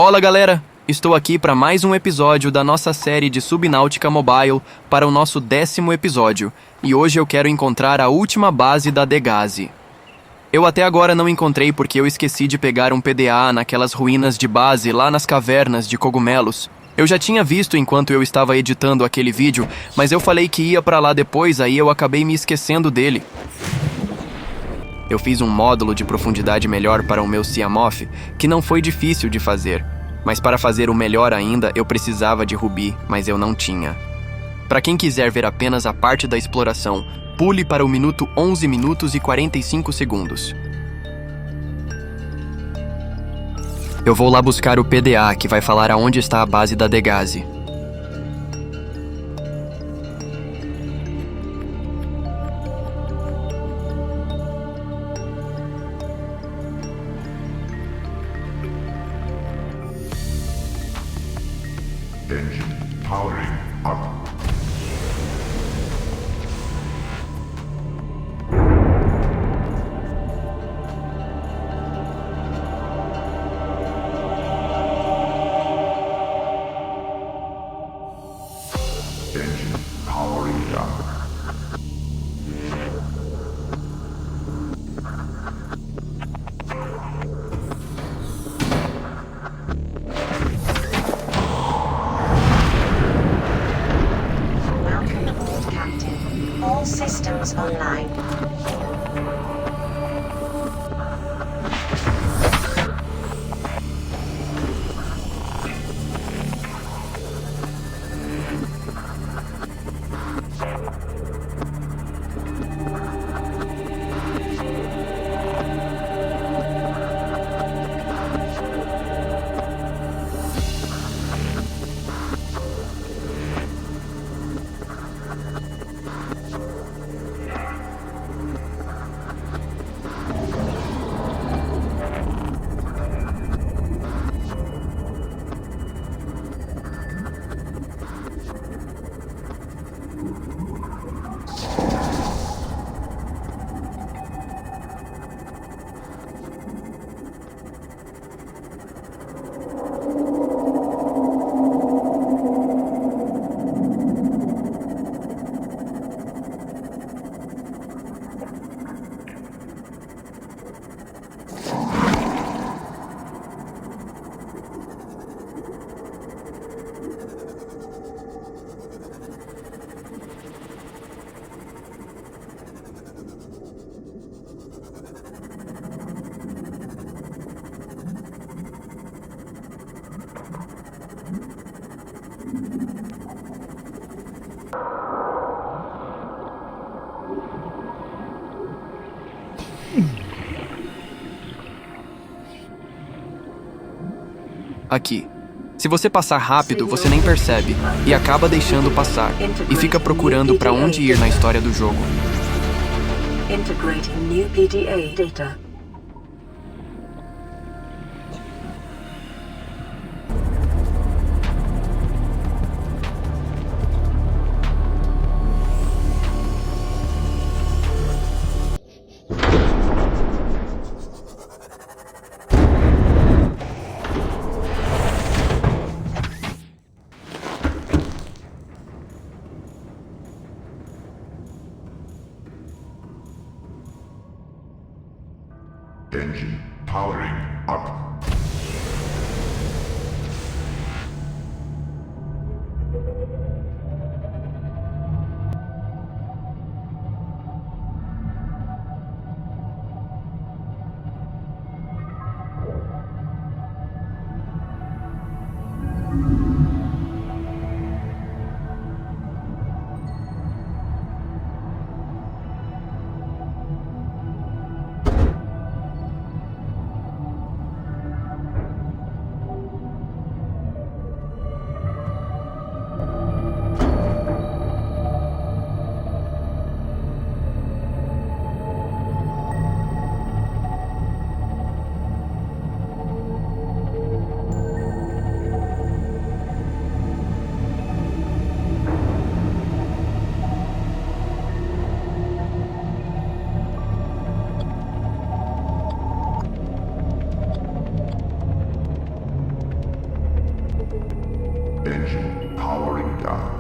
Olá galera, estou aqui para mais um episódio da nossa série de Subnáutica Mobile para o nosso 10º episódio, e hoje eu quero encontrar a última base da DEGASY. Eu até agora não encontrei porque eu esqueci de pegar um PDA naquelas ruínas de base lá nas cavernas de cogumelos. Eu já tinha visto enquanto eu estava editando aquele vídeo, mas eu falei que ia para lá depois, aí eu acabei me esquecendo dele. Eu fiz um módulo de profundidade melhor para o meu Siamoth, que não foi difícil de fazer. Mas para fazer o melhor ainda, eu precisava de rubi, mas eu não tinha. Para quem quiser ver apenas a parte da exploração, pule para o minuto 11 minutos e 45 segundos. Eu vou lá buscar o PDA, que vai falar aonde está a base da DEGASY. Engine powering up. Engine powering up. All systems online. Aqui. Se você passar rápido, você nem percebe, e acaba deixando passar, e fica procurando para onde ir na história do jogo. Integrating new PDA data. Engine powering down.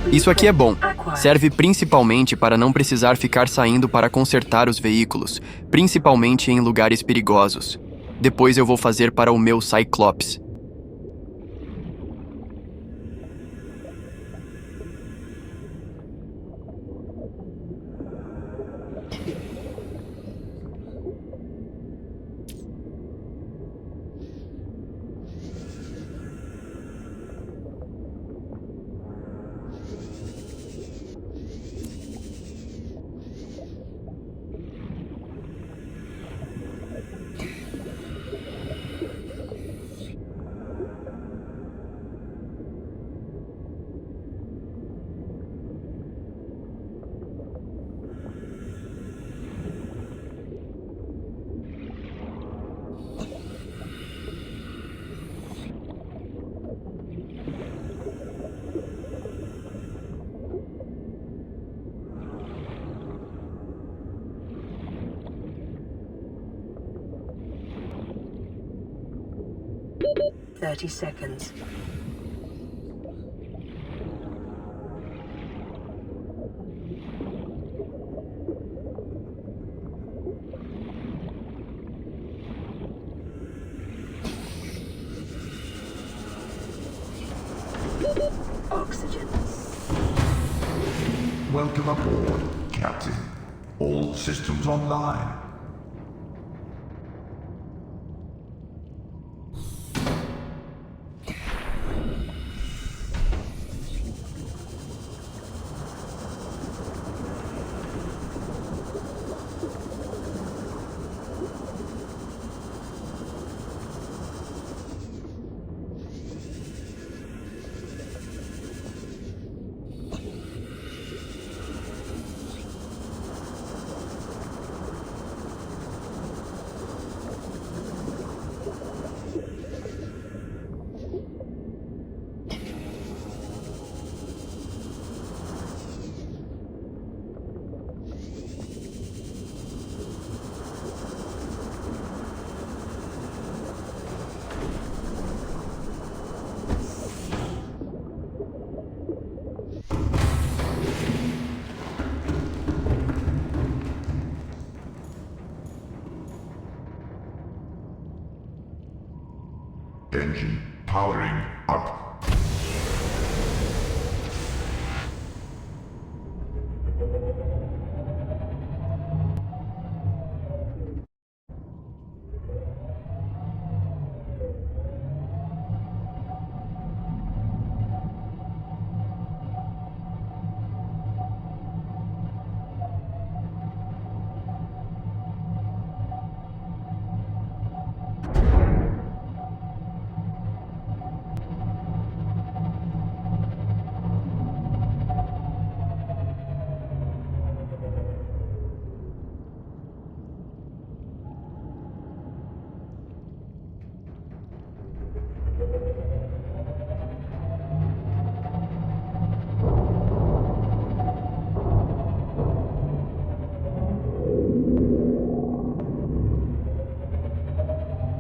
Isso aqui é bom. Serve principalmente para não precisar ficar saindo para consertar os veículos, principalmente em lugares perigosos. Depois eu vou fazer para o meu Cyclops. Thirty seconds. Oxygen. Welcome aboard, Captain. All systems online. Engine powering up.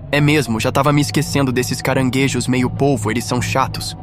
É mesmo, já tava me esquecendo desses caranguejos meio polvo, eles são chatos.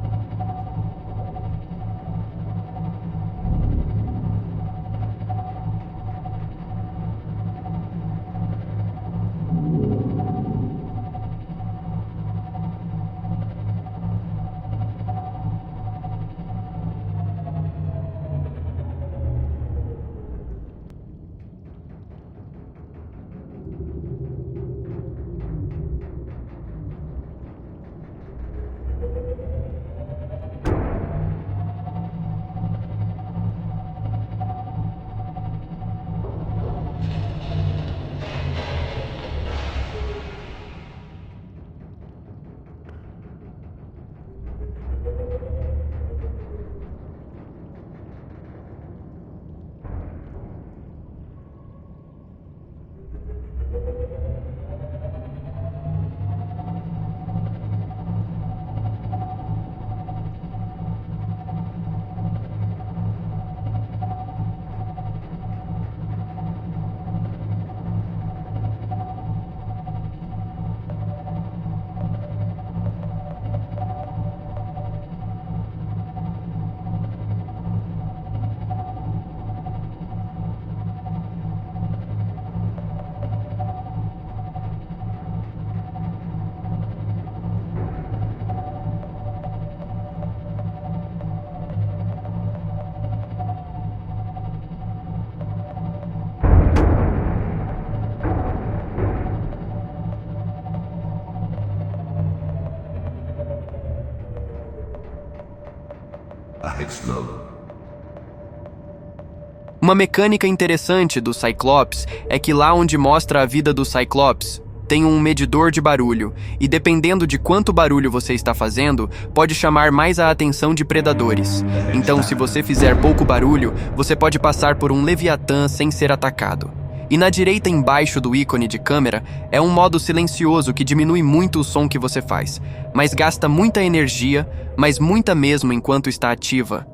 Slow. Uma mecânica interessante do Cyclops é que lá onde mostra a vida do Cyclops, tem um medidor de barulho, e dependendo de quanto barulho você está fazendo, pode chamar mais a atenção de predadores. Então, se você fizer pouco barulho, você pode passar por um Leviatã sem ser atacado. E na direita embaixo do ícone de câmera é um modo silencioso que diminui muito o som que você faz, mas gasta muita energia, mas muita mesmo enquanto está ativa.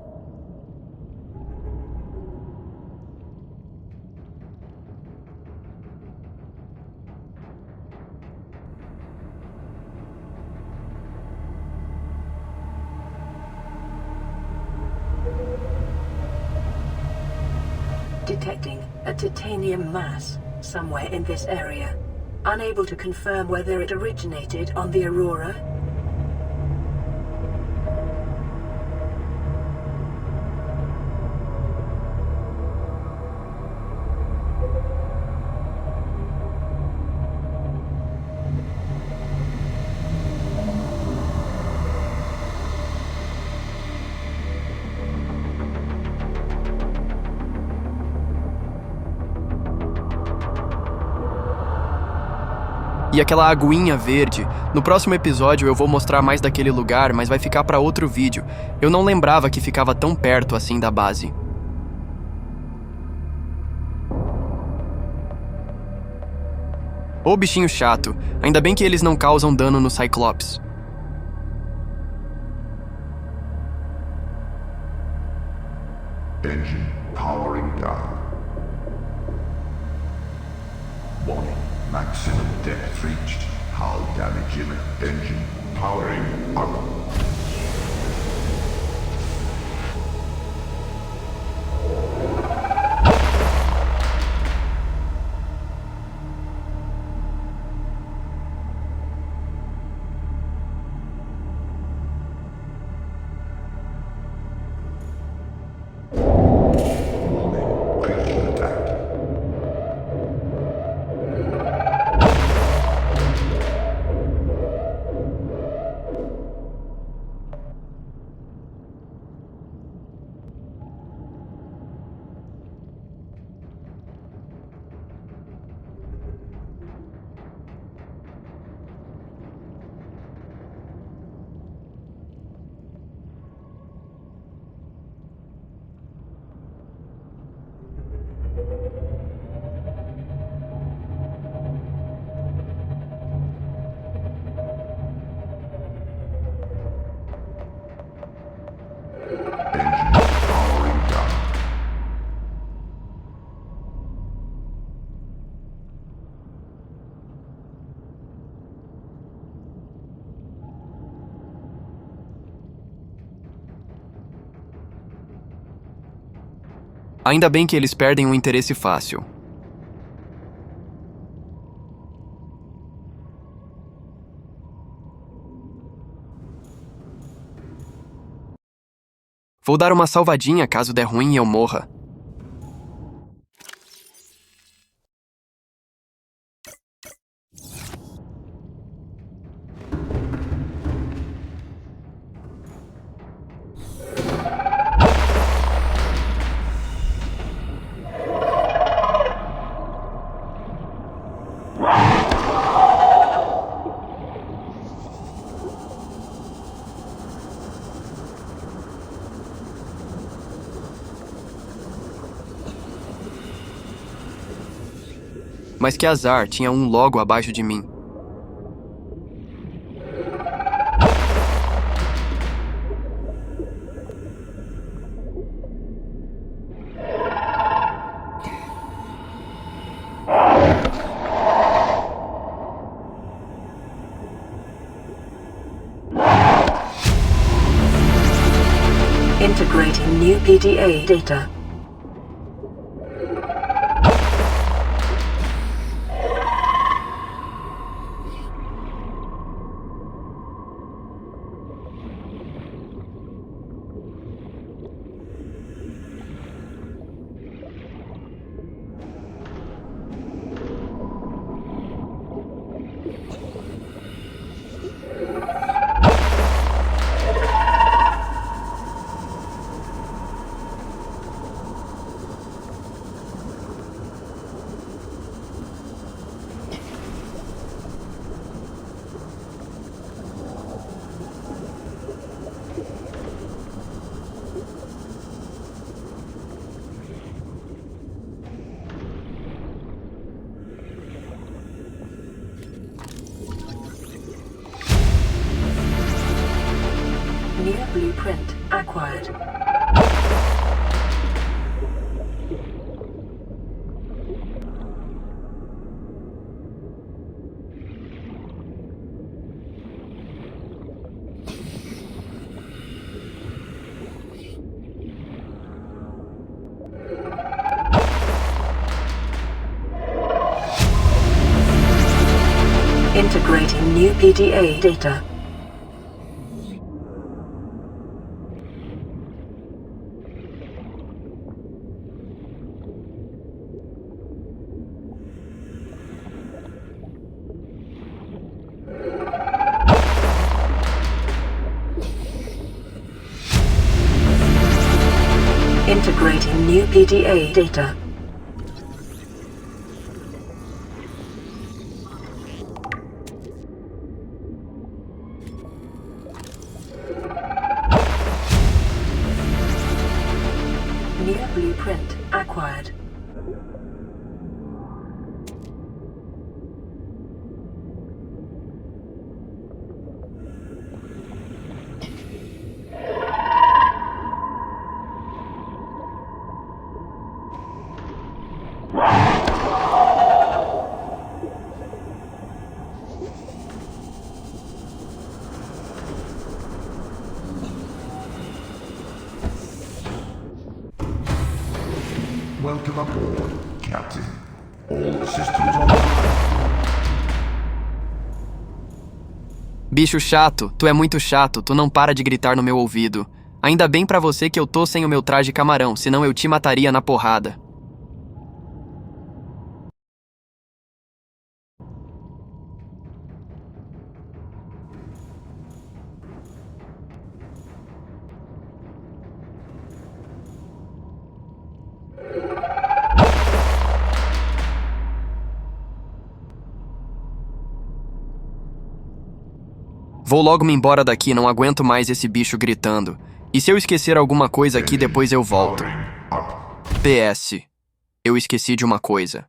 Detecting a titanium mass somewhere in this area. Unable to confirm whether it originated on the Aurora. E aquela aguinha verde, no próximo episódio eu vou mostrar mais daquele lugar, mas vai ficar para outro vídeo. Eu não lembrava que ficava tão perto assim da base. Ô bichinho chato, ainda bem que eles não causam dano no Cyclops. Engine powering down. Warning. Maximum depth reached. Hull damage imminent. Engine powering up. Warning. Critical attack. Ainda bem que eles perdem o interesse fácil. Vou dar uma salvadinha caso der ruim e eu morra. Mas que azar, tinha um logo abaixo de mim. Integrating new PDA data. New blueprint acquired. Integrating new PDA data. Integrating new PDA data. New blueprint acquired. Welcome aboard, Captain. All systems online. Bicho chato, tu é muito chato, tu não para de gritar no meu ouvido. Ainda bem pra você que eu tô sem o meu traje camarão, senão eu te mataria na porrada. Vou logo me embora daqui, não aguento mais esse bicho gritando. E se eu esquecer alguma coisa aqui, depois eu volto. PS. Eu esqueci de uma coisa.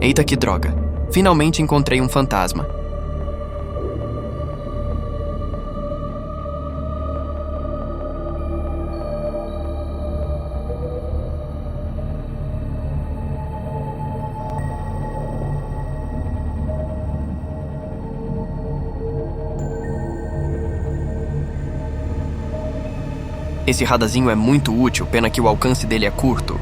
Eita que droga. Finalmente encontrei um fantasma. Esse radarzinho é muito útil, pena que o alcance dele é curto.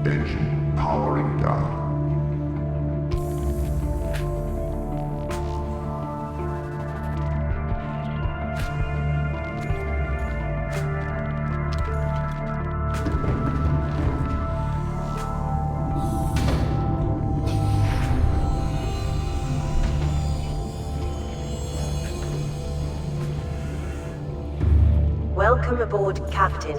Engine powering down. Welcome aboard, Captain.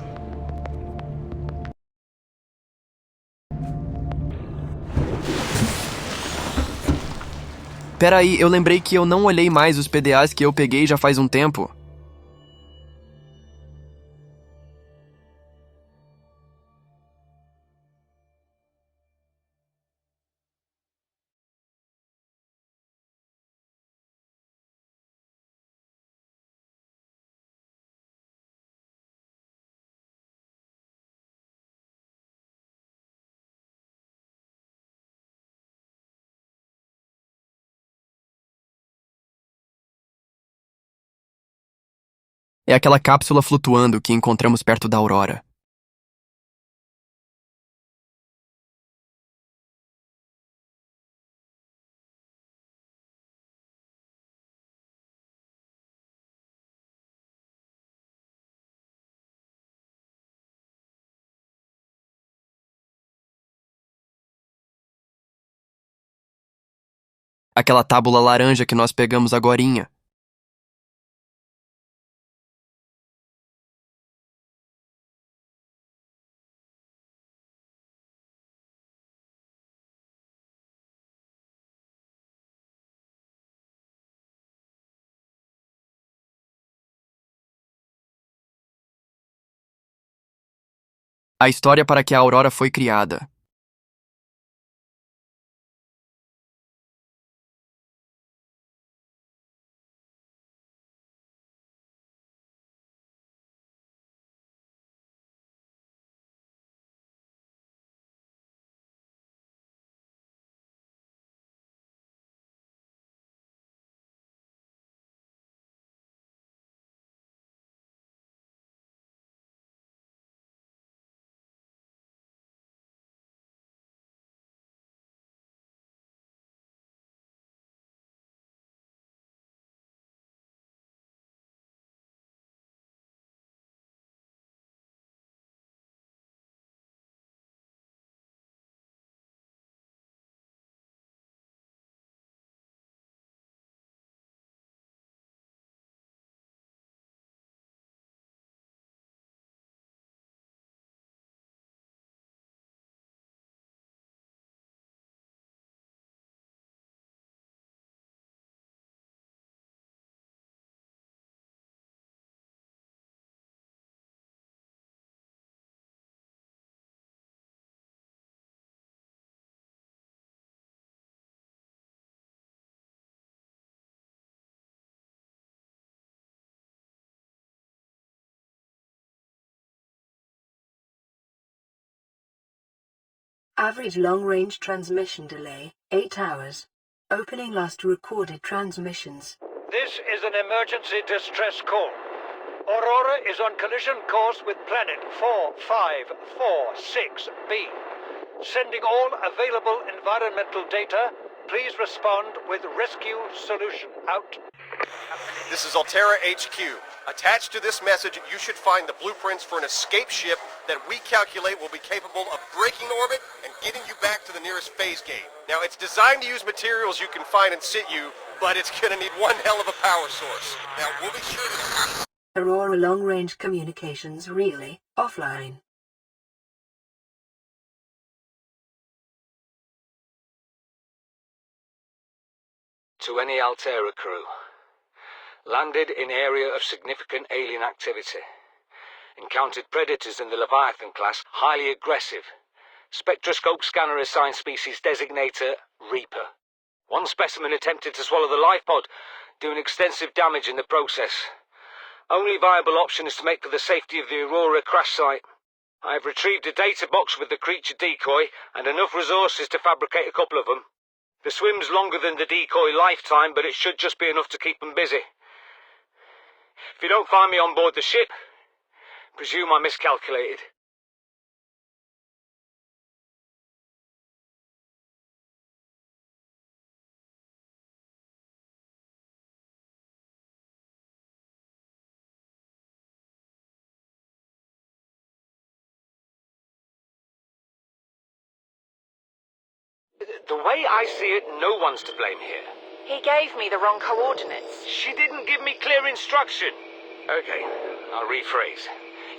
Peraí, eu lembrei que eu não olhei mais os PDAs que eu peguei já faz um tempo. É aquela cápsula flutuando que encontramos perto da aurora. Aquela tábula laranja que nós pegamos agorinha. A história para que a aurora foi criada. Average long-range transmission delay, 8 hours. Opening last recorded transmissions. This is an emergency distress call. Aurora is on collision course with planet 4546b. Sending all available environmental data. Please respond with rescue solution. Out. This is Altera HQ. Attached to this message, you should find the blueprints for an escape ship that we calculate will be capable of breaking orbit and getting you back to the nearest phase gate. Now, it's designed to use materials you can find in situ, but it's gonna need one hell of a power source. Now, we'll be sure to... Aurora long-range communications really offline. To any Altera crew, Landed in area of significant alien activity. Encountered predators in the Leviathan class, highly aggressive. Spectroscope scanner assigned species designator Reaper. One specimen attempted to swallow the life pod, doing extensive damage in the process. Only viable option is to make for the safety of the Aurora crash site. I have retrieved a data box with the creature decoy and enough resources to fabricate a couple of them. The swim's longer than the decoy lifetime, but it should just be enough to keep them busy. If you don't find me on board the ship, presume I miscalculated. The way I see it, no one's to blame here. He gave me the wrong coordinates. She didn't give me clear instruction. Okay, I'll rephrase.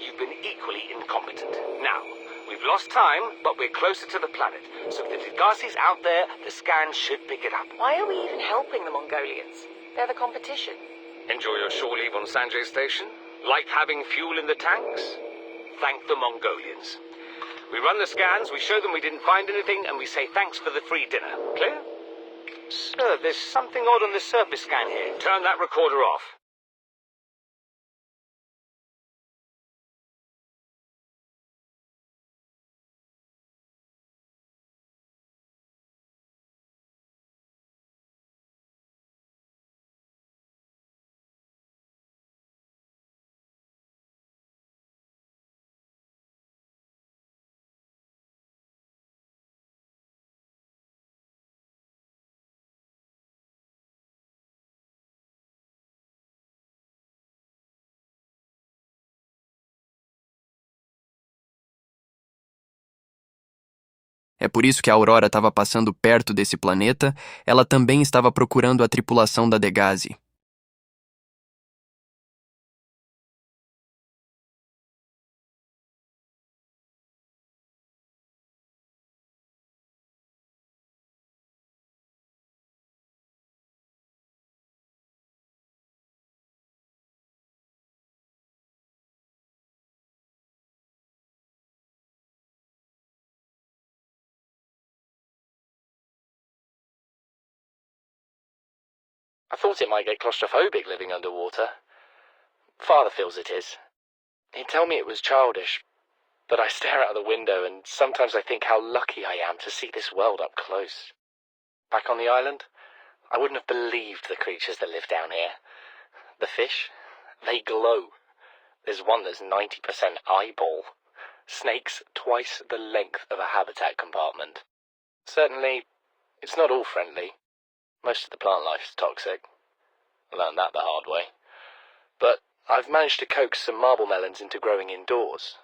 You've been equally incompetent. Now, we've lost time, but we're closer to the planet. So if the DEGASY's out there, the scan should pick it up. Why are we even helping the Mongolians? They're the competition. Enjoy your shore leave on Sanjay Station? Like having fuel in the tanks? Thank the Mongolians. We run the scans, we show them we didn't find anything, and we say thanks for the free dinner. Clear? Sir, there's something odd on the surface scan here. Turn that recorder off. É por isso que a Aurora estava passando perto desse planeta, ela também estava procurando a tripulação da DEGASY. I thought it might get claustrophobic living underwater. Father feels it is. He'd tell me it was childish, but I stare out the window and sometimes I think how lucky I am to see this world up close. Back on the island, I wouldn't have believed the creatures that live down here. The fish, they glow. There's one that's 90% eyeball. Snakes twice the length of a habitat compartment. Certainly, it's not all friendly. Most of the plant life is toxic. I learned that the hard way. But I've managed to coax some marble melons into growing indoors.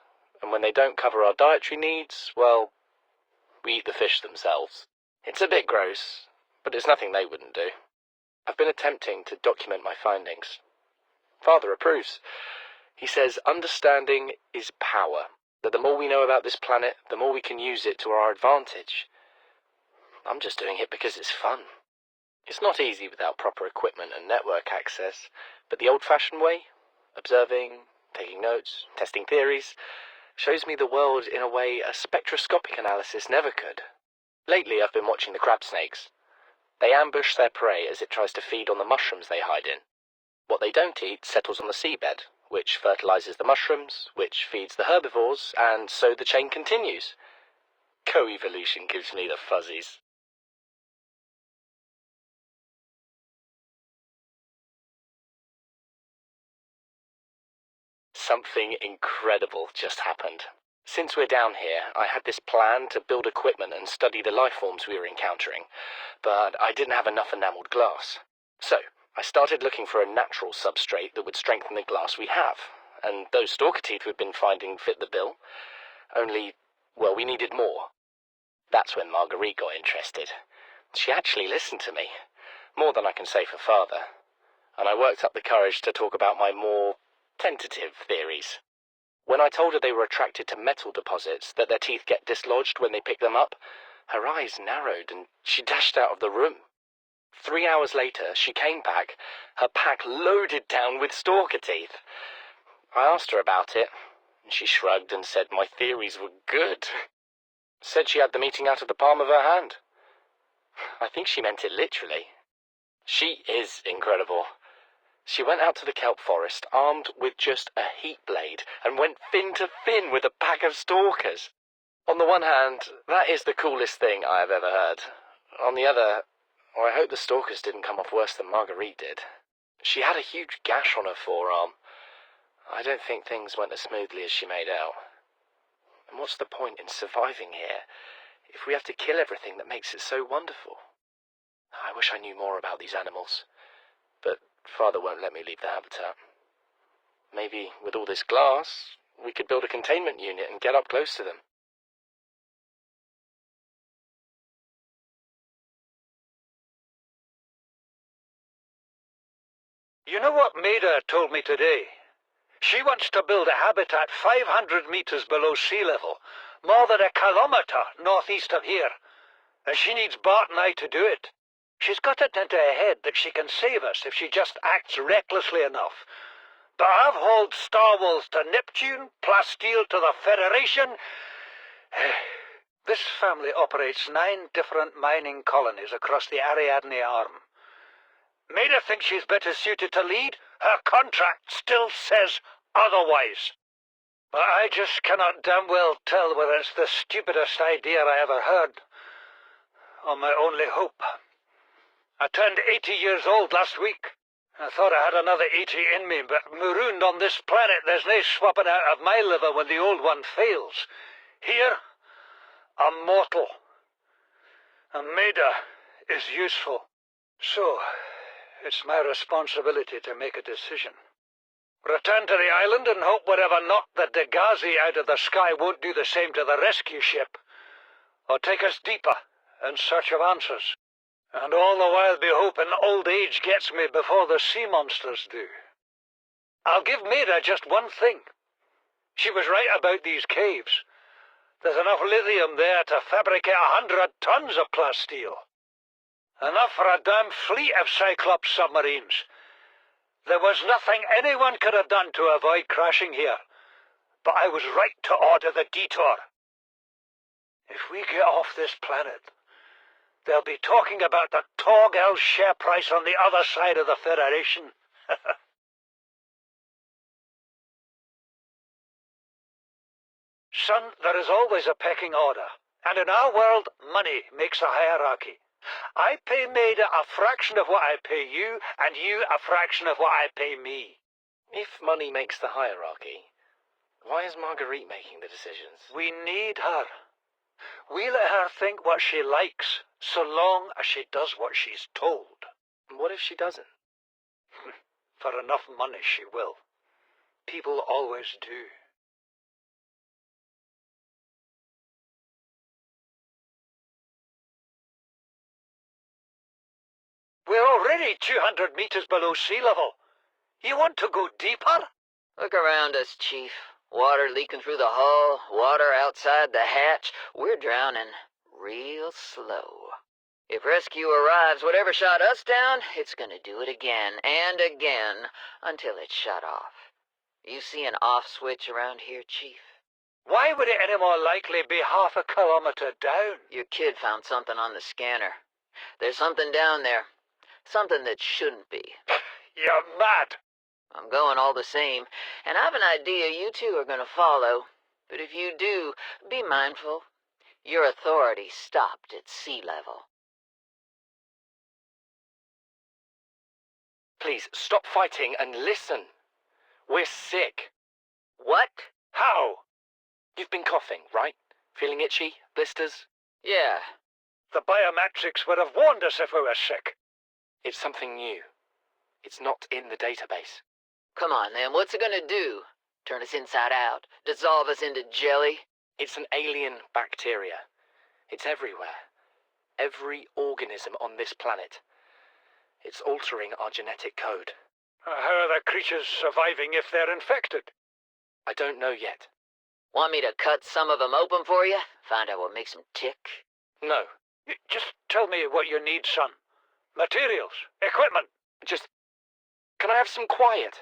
And when they don't cover our dietary needs, well, we eat the fish themselves. It's a bit gross, but it's nothing they wouldn't do. I've been attempting to document my findings. Father approves. He says understanding is power, that the more we know about this planet, the more we can use it to our advantage. I'm just doing it because it's fun. It's not easy without proper equipment and network access, but the old-fashioned way, observing, taking notes, testing theories, shows me the world in a way a spectroscopic analysis never could. Lately I've been watching the crab snakes. They ambush their prey as it tries to feed on the mushrooms they hide in. What they don't eat settles on the seabed, which fertilizes the mushrooms, which feeds the herbivores, and so the chain continues. Co-evolution gives me the fuzzies. Something incredible just happened. Since we're down here, I had this plan to build equipment and study the life forms we were encountering, but I didn't have enough enameled glass. So, I started looking for a natural substrate that would strengthen the glass we have, and those stalker teeth we've been finding fit the bill. Only, well, we needed more. That's when Marguerite got interested. She actually listened to me, more than I can say for Father, and I worked up the courage to talk about my more tentative theories. When I told her they were attracted to metal deposits, that their teeth get dislodged when they pick them up, her eyes narrowed and she dashed out of the room. 3 hours later, she came back, her pack loaded down with stalker teeth. I asked her about it, and she shrugged and said my theories were good. Said she had the meeting out of the palm of her hand. I think she meant it literally. She is incredible. She went out to the kelp forest armed with just a heat blade and went fin to fin with a pack of stalkers. On the one hand, that is the coolest thing I have ever heard. On the other, I hope the stalkers didn't come off worse than Marguerite did. She had a huge gash on her forearm. I don't think things went as smoothly as she made out. And what's the point in surviving here if we have to kill everything that makes it so wonderful? I wish I knew more about these animals, but Father won't let me leave the habitat. Maybe with all this glass, we could build a containment unit and get up close to them. You know what Maida told me today? She wants to build a habitat 500 meters below sea level, more than 1 kilometer northeast of here. And she needs Bart and I to do it. She's got it into her head that she can save us if she just acts recklessly enough. But I've hauled Star Wars to Neptune, Plasteel to the Federation. This family operates 9 different mining colonies across the Ariadne Arm. Maida thinks she's better suited to lead. Her contract still says otherwise. But I just cannot damn well tell whether it's the stupidest idea I ever heard, or my only hope. I turned 80 years old last week. I thought I had another 80 in me, but marooned on this planet, there's no swapping out of my liver when the old one fails. Here, I'm mortal. And Maida is useful. So, it's my responsibility to make a decision. Return to the island and hope whatever knocked the DEGASY out of the sky won't do the same to the rescue ship. Or take us deeper in search of answers. And all the while be hoping old age gets me before the sea monsters do. I'll give Maida just one thing. She was right about these caves. There's enough lithium there to fabricate 100 tons of plasteel. Enough for a damn fleet of Cyclops submarines. There was nothing anyone could have done to avoid crashing here. But I was right to order the detour. If we get off this planet, they'll be talking about the Torgal share price on the other side of the Federation. Son, there is always a pecking order. And in our world, money makes a hierarchy. I pay Maida a fraction of what I pay you, and you a fraction of what I pay me. If money makes the hierarchy, why is Marguerite making the decisions? We need her. We let her think what she likes, so long as she does what she's told. What if she doesn't? For enough money she will. People always do. We're already 200 meters below sea level. You want to go deeper? Look around us, Chief. Water leaking through the hull, water outside the hatch. We're drowning real slow. If rescue arrives, whatever shot us down, it's gonna do it again and again until it's shut off. You see an off switch around here, Chief? Why would it any more likely be half a kilometer down? Your kid found something on the scanner. There's something down there. Something that shouldn't be. You're mad. I'm going all the same, and I've an idea you two are gonna follow. But if you do, be mindful. Your authority stopped at sea level. Please, stop fighting and listen. We're sick. What? How? You've been coughing, right? Feeling itchy? Blisters? Yeah. The biometrics would have warned us if we were sick. It's something new. It's not in the database. Come on, then. What's it gonna do? Turn us inside out? Dissolve us into jelly? It's an alien bacteria. It's everywhere. Every organism on this planet. It's altering our genetic code. How are the creatures surviving if they're infected? I don't know yet. Want me to cut some of them open for you? Find out what makes them tick? No. Just tell me what you need, son. Materials, equipment. Just... Can I have some quiet?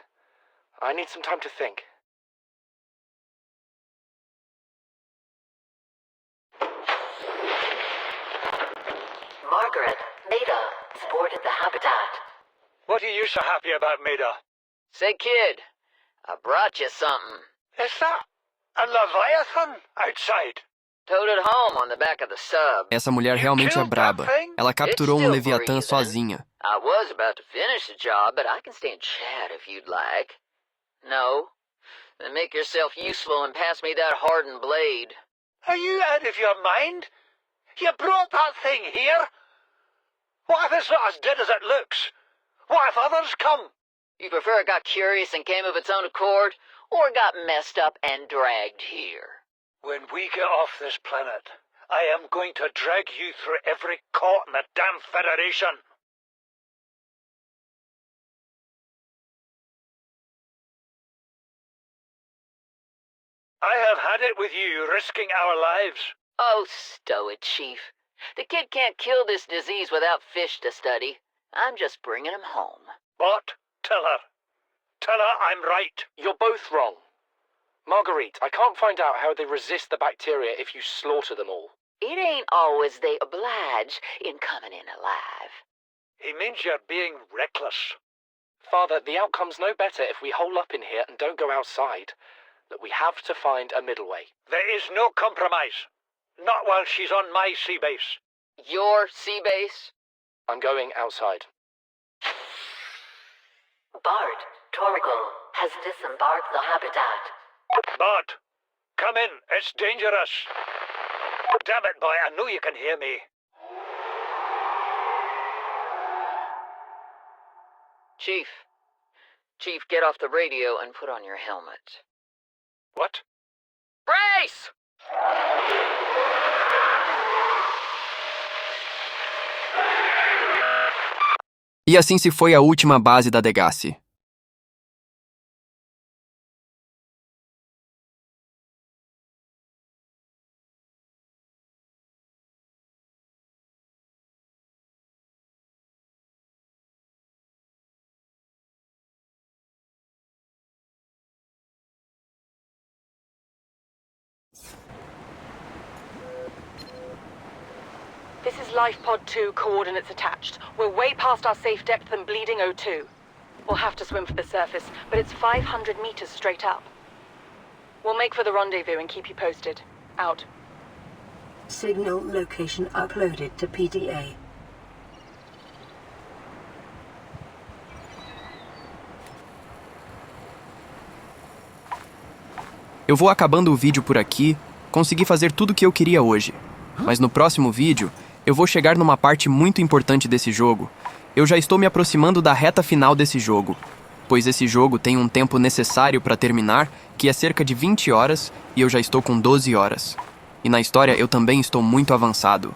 I need some time to think. Margaret, Maida, boarded the habitat. What are you so happy about, Maida? Say, kid, I brought you something. Is that a Leviathan outside? Towed it home on the back of the sub. Essa mulher realmente é braba. Ela capturou um Leviatã sozinha. I was about to finish the job, but I can stay and chat if you'd like. No? Then make yourself useful and pass me that hardened blade. Are you out of your mind? You brought that thing here? What if it's not as dead as it looks? What if others come? You prefer it got curious and came of its own accord, or got messed up and dragged here? When we get off this planet, I am going to drag you through every court in the damn Federation. I have had it with you, risking our lives. Oh, stow it, Chief. The kid can't kill this disease without fish to study. I'm just bringing him home. What? Tell her. Tell her I'm right. You're both wrong. Marguerite, I can't find out how they resist the bacteria if you slaughter them all. It ain't always they oblige in coming in alive. He means you're being reckless. Father, the outcome's no better if we hole up in here and don't go outside. Look, we have to find a middle way. There is no compromise. Not while she's on my sea base. Your sea base? I'm going outside. Bart, Torgal has disembarked the habitat. Bart, come in. It's dangerous. Damn it, boy. I know you can hear me. Chief, get off the radio and put on your helmet. What? Brace! E assim se foi a última base da DEGASY. This is Life Pod 2, coordinates attached. We're way past our safe depth and bleeding O2. We'll have to swim for the surface, but it's 500 meters straight up. We'll make for the rendezvous and keep you posted. Out. Signal location uploaded to PDA. Eu vou acabando o vídeo por aqui. Consegui fazer tudo o que eu queria hoje. Mas no próximo vídeo, eu vou chegar numa parte muito importante desse jogo. Eu já estou me aproximando da reta final desse jogo, pois esse jogo tem um tempo necessário para terminar, que é cerca de 20 horas, e eu já estou com 12 horas. E na história eu também estou muito avançado.